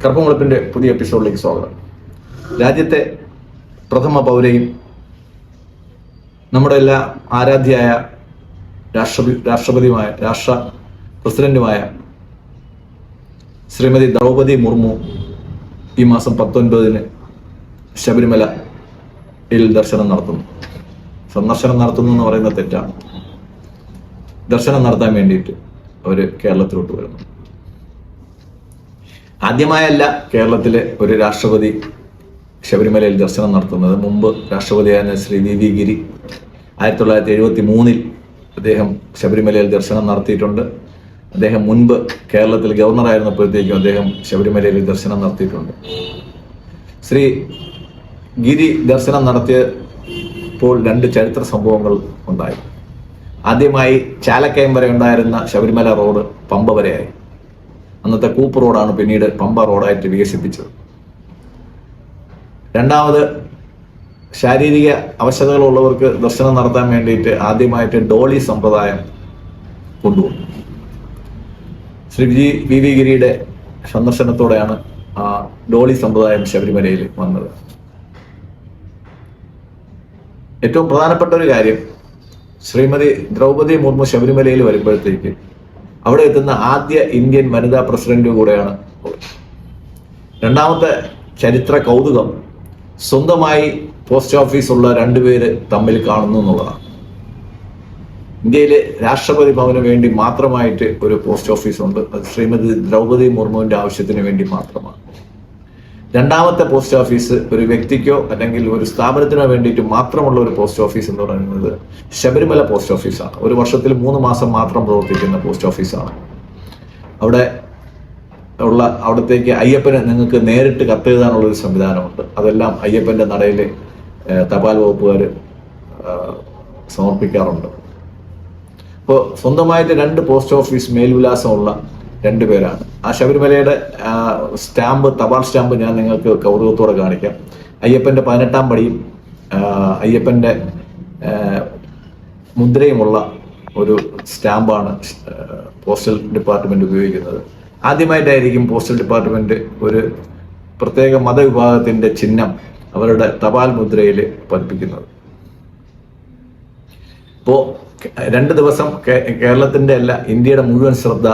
കറുപ്പം വെളുപ്പിൻ്റെ പുതിയ എപ്പിസോഡിലേക്ക് സ്വാഗതം. രാജ്യത്തെ പ്രഥമ പൗരയും നമ്മുടെ എല്ലാ ആരാധ്യയായ രാഷ്ട്ര പ്രസിഡന്റുമായ ശ്രീമതി ദ്രൗപദി മുർമു ഈ മാസം 19-ന് ശബരിമലയിൽ ദർശനം നടത്തുന്നു. സന്ദർശനം നടത്തുന്നു എന്ന് പറയുന്നത് തെറ്റാണ്. ദർശനം നടത്താൻ വേണ്ടിയിട്ട് അവർ കേരളത്തിലോട്ട് വരുന്നു. ആദ്യമായല്ല കേരളത്തിലെ ഒരു രാഷ്ട്രപതി ശബരിമലയിൽ ദർശനം നടത്തുന്നത്. മുമ്പ് രാഷ്ട്രപതിയായ ശ്രീ വി ഗിരി 1973-ൽ അദ്ദേഹം ശബരിമലയിൽ ദർശനം നടത്തിയിട്ടുണ്ട്. അദ്ദേഹം മുൻപ് കേരളത്തിൽ ഗവർണറായിരുന്നപ്പോഴത്തേക്കും അദ്ദേഹം ശബരിമലയിൽ ദർശനം നടത്തിയിട്ടുണ്ട്. ശ്രീ ഗിരി ദർശനം നടത്തിയപ്പോൾ 2 ചരിത്ര സംഭവങ്ങൾ ഉണ്ടായി. ആദ്യമായി ചാലക്കയം വരെ ഉണ്ടായിരുന്ന ശബരിമല റോഡ് പമ്പ വരെയായി. അന്നത്തെ കൂപ്പ് റോഡാണ് പിന്നീട് പമ്പ റോഡായിട്ട് വികസിപ്പിച്ചത്. രണ്ടാമത്, ശാരീരിക അവശതകളുള്ളവർക്ക് ദർശനം നടത്താൻ വേണ്ടിയിട്ട് ആദ്യമായിട്ട് ഡോളി സമ്പ്രദായം കൊണ്ടുവന്നു. ശ്രീ വി ഗിരിയുടെ സന്ദർശനത്തോടെയാണ് ആ ഡോളി സമ്പ്രദായം ശബരിമലയിൽ വന്നത്. ഏറ്റവും പ്രധാനപ്പെട്ട ഒരു കാര്യം, ശ്രീമതി ദ്രൗപദി മുർമു ശബരിമലയിൽ വരുമ്പോഴത്തേക്ക് അവിടെ എത്തുന്ന ആദ്യ ഇന്ത്യൻ വനിതാ പ്രസിഡന്റ് കൂടെയാണ്. രണ്ടാമത്തെ ചരിത്ര കൗതുകം, സ്വന്തമായി പോസ്റ്റ് ഓഫീസ് ഉള്ള 2 പേര് തമ്മിൽ കാണുന്നു എന്നുള്ളതാണ്. ഇന്ത്യയിലെ രാഷ്ട്രപതി ഭവന് വേണ്ടി മാത്രമായിട്ട് ഒരു പോസ്റ്റ് ഓഫീസ് ഉണ്ട്. അത് ശ്രീമതി ദ്രൗപദി മുർമുവിന്റെ ആവശ്യത്തിന് വേണ്ടി മാത്രമാണ്. രണ്ടാമത്തെ പോസ്റ്റ് ഓഫീസ് ഒരു വ്യക്തിക്കോ അല്ലെങ്കിൽ ഒരു സ്ഥാപനത്തിനോ വേണ്ടിയിട്ട് മാത്രമുള്ള ഒരു പോസ്റ്റ് ഓഫീസ് എന്ന് പറയുന്നത് ശബരിമല പോസ്റ്റ് ഓഫീസാണ്. ഒരു വർഷത്തിൽ 3 മാസം മാത്രം പ്രവർത്തിക്കുന്ന പോസ്റ്റ് ഓഫീസാണ്. അവിടത്തേക്ക് അയ്യപ്പന് നിങ്ങൾക്ക് നേരിട്ട് കത്തെഴുതാനുള്ളൊരു സംവിധാനമുണ്ട്. അതെല്ലാം അയ്യപ്പന്റെ നടയിൽ തപാൽ വകുപ്പുകാർ സമർപ്പിക്കാറുണ്ട്. അപ്പോൾ സ്വന്തമായിട്ട് 2 പോസ്റ്റ് ഓഫീസ് മേൽവിലാസമുള്ള 2 പേരാണ്. ആ ശബരിമലയുടെ സ്റ്റാമ്പ്, തപാൽ സ്റ്റാമ്പ് ഞാൻ നിങ്ങൾക്ക് കൗതുകത്തോടെ കാണിക്കാം. അയ്യപ്പന്റെ 18-ാം പടിയും അയ്യപ്പന്റെ മുദ്രയുമുള്ള ഒരു സ്റ്റാമ്പാണ് പോസ്റ്റൽ ഡിപ്പാർട്ട്മെന്റ് ഉപയോഗിക്കുന്നത്. ആദ്യമായിട്ടായിരിക്കും പോസ്റ്റൽ ഡിപ്പാർട്ട്മെന്റ് ഒരു പ്രത്യേക മതവിഭാഗത്തിന്റെ ചിഹ്നം അവരുടെ തപാൽ മുദ്രയിൽ പതിപ്പിക്കുന്നത്. ഇപ്പോൾ 2 ദിവസം കേരളത്തിന്റെ അല്ല, ഇന്ത്യയുടെ മുഴുവൻ ശ്രദ്ധ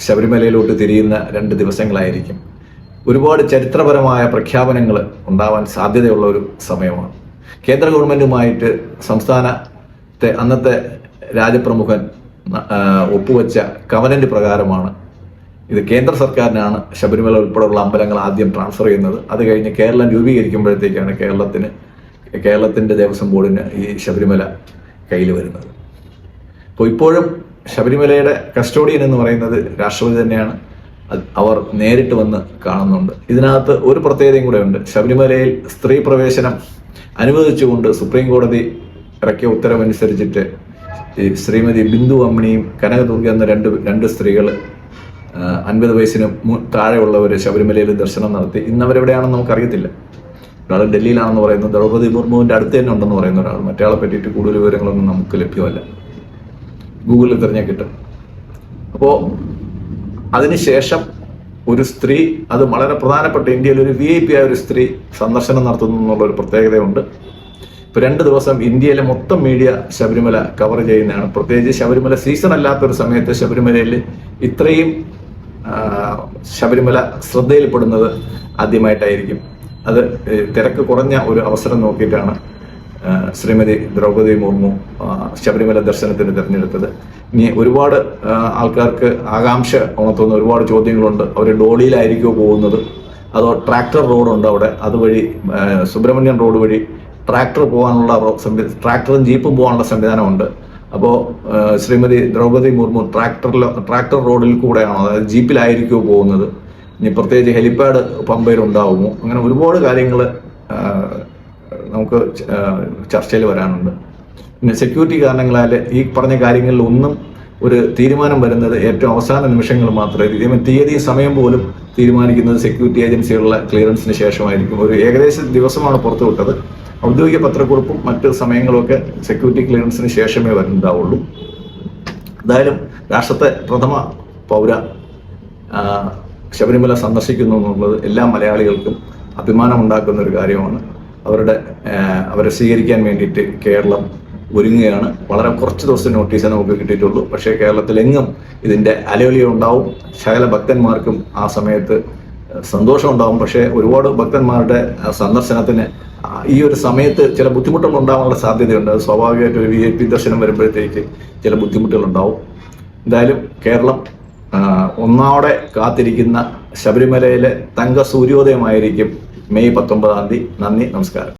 ശബരിമലയിലോട്ട് തിരിയുന്ന 2 ദിവസങ്ങളായിരിക്കും. ഒരുപാട് ചരിത്രപരമായ പ്രഖ്യാപനങ്ങൾ ഉണ്ടാവാൻ സാധ്യതയുള്ള ഒരു സമയമാണ്. കേന്ദ്ര ഗവൺമെന്റുമായിട്ട് സംസ്ഥാനത്തെ അന്നത്തെ രാജപ്രമുഖൻ ഒപ്പുവെച്ച കവനന്റ് പ്രകാരമാണ് ഇത് കേന്ദ്ര സർക്കാരിനാണ് ശബരിമല ഉൾപ്പെടെയുള്ള അമ്പലങ്ങൾ ആദ്യം ട്രാൻസ്ഫർ ചെയ്യുന്നത്. അത് കഴിഞ്ഞ് കേരളം രൂപീകരിക്കുമ്പോഴത്തേക്കാണ് കേരളത്തിന്റെ ദേവസ്വം ബോർഡിന് ഈ ശബരിമല കയ്യിൽ വരുന്നത്. അപ്പോൾ ഇപ്പോഴും ശബരിമലയുടെ കസ്റ്റോഡിയൻ എന്ന് പറയുന്നത് രാഷ്ട്രപതി തന്നെയാണ്. അവർ നേരിട്ട് വന്ന് കാണുന്നുണ്ട്. ഇതിനകത്ത് ഒരു പ്രത്യേകതയും കൂടെ ഉണ്ട്. ശബരിമലയിൽ സ്ത്രീ പ്രവേശനം അനുവദിച്ചുകൊണ്ട് സുപ്രീം കോടതി ഇറക്കിയ ഉത്തരവനുസരിച്ചിട്ട് ഈ ശ്രീമതി ബിന്ദു അമ്മിണിയും കനകദുർഗ എന്ന രണ്ട് സ്ത്രീകൾ 50 വയസ്സിന് താഴെയുള്ളവർ ശബരിമലയിൽ ദർശനം നടത്തി. ഇന്നവരെവിടെയാണെന്ന് നമുക്കറിയത്തില്ല. ഒരാൾ ഡൽഹിയിലാണെന്ന് പറയുന്നു, ദ്രൗപദി മുർമുവിന്റെ അടുത്ത് തന്നെ ഉണ്ടെന്ന് പറയുന്ന ഒരാൾ. മറ്റയാളെ പറ്റിയിട്ട് കൂടുതൽ വിവരങ്ങളൊന്നും നമുക്ക് ലഭ്യമല്ല. ഗൂഗിളിൽ തിരഞ്ഞാൽ കിട്ടും. അപ്പോൾ അതിനുശേഷം ഒരു സ്ത്രീ, അത് വളരെ പ്രധാനപ്പെട്ട ഇന്ത്യയിൽ ഒരു VIP ആയ ഒരു സ്ത്രീ സന്ദർശനം നടത്തുന്നു എന്നുള്ളൊരു പ്രത്യേകതയുണ്ട്. ഇപ്പോൾ 2 ദിവസം ഇന്ത്യയിലെ മൊത്തം മീഡിയ ശബരിമല കവർ ചെയ്യുന്നതാണ്. പ്രത്യേകിച്ച് ശബരിമല സീസൺ അല്ലാത്തൊരു സമയത്ത് ശബരിമലയിൽ ഇത്രയും ശബരിമല ശ്രദ്ധയിൽപ്പെടുന്നത് ആദ്യമായിട്ടായിരിക്കും. അത് തിരക്ക് കുറഞ്ഞ ഒരു അവസരം നോക്കിയിട്ടാണ് ശ്രീമതി ദ്രൗപദി മുർമു ശബരിമല ദർശനത്തിന് തിരഞ്ഞെടുത്തത്. ഇനി ഒരുപാട് ആൾക്കാർക്ക് ആകാംക്ഷ ഉണർത്തുന്ന ഒരുപാട് ചോദ്യങ്ങളുണ്ട്. അവർ ഡോളിയിലായിരിക്കുമോ പോകുന്നത്, അതോ ട്രാക്ടർ റോഡുണ്ട് അവിടെ, അതുവഴി സുബ്രഹ്മണ്യൻ റോഡ് വഴി ട്രാക്ടറും ജീപ്പും പോകാനുള്ള സംവിധാനമുണ്ട്. അപ്പോൾ ശ്രീമതി ദ്രൗപദി മുർമു ട്രാക്ടർ റോഡിൽ കൂടെയാണോ, അതായത് ജീപ്പിലായിരിക്കുമോ പോകുന്നത്? ഇനി പ്രത്യേകിച്ച് ഹെലിപ്പാഡ് പമ്പയിൽ ഉണ്ടാവുമോ? അങ്ങനെ ഒരുപാട് കാര്യങ്ങൾ നമുക്ക് ചർച്ചയിൽ വരാനുണ്ട്. പിന്നെ സെക്യൂരിറ്റി കാരണങ്ങളാൽ ഈ പറഞ്ഞ കാര്യങ്ങളിൽ ഒന്നും ഒരു തീരുമാനം വരുന്നത് ഏറ്റവും അവസാന നിമിഷങ്ങൾ മാത്രമേ. തീയതി സമയം പോലും തീരുമാനിക്കുന്നത് സെക്യൂരിറ്റി ഏജൻസികളുടെ ക്ലിയറൻസിന് ശേഷമായിരിക്കും. ഒരു ഏകദേശ ദിവസമാണ് പുറത്തുവിട്ടത്. ഔദ്യോഗിക പത്രക്കുറിപ്പും മറ്റ് സമയങ്ങളുമൊക്കെ സെക്യൂരിറ്റി ക്ലിയറൻസിന് ശേഷമേ വരുന്നുണ്ടാവുള്ളൂ. എന്തായാലും രാഷ്ട്രത്തെ പ്രഥമ പൗര ശബരിമല സന്ദർശിക്കുന്നു എന്നുള്ളത് എല്ലാ മലയാളികൾക്കും അഭിമാനമുണ്ടാക്കുന്ന ഒരു കാര്യമാണ്. അവരെ സ്വീകരിക്കാൻ വേണ്ടിയിട്ട് കേരളം ഒരുങ്ങുകയാണ്. വളരെ കുറച്ച് ദിവസം നോട്ടീസേ നമുക്ക് കിട്ടിയിട്ടുള്ളൂ. പക്ഷേ കേരളത്തിലെങ്ങും ഇതിൻ്റെ അലയൊലിയ ഉണ്ടാവും. സകല ഭക്തന്മാർക്കും ആ സമയത്ത് സന്തോഷം ഉണ്ടാവും. പക്ഷേ ഒരുപാട് ഭക്തന്മാരുടെ സന്ദർശനത്തിന് ഈ ഒരു സമയത്ത് ചില ബുദ്ധിമുട്ടുകൾ ഉണ്ടാകാനുള്ള സാധ്യതയുണ്ട്. അത് സ്വാഭാവികമായിട്ട് ഒരു VIP ദർശനം വരുമ്പോഴത്തേക്ക് ചില ബുദ്ധിമുട്ടുകൾ ഉണ്ടാവും. എന്തായാലും കേരളം ഒന്നാടെ കാത്തിരിക്കുന്ന ശബരിമലയിലെ തങ്ക സൂര്യോദയമായിരിക്കും മെയ് 19. നന്ദി, നമസ്കാരം.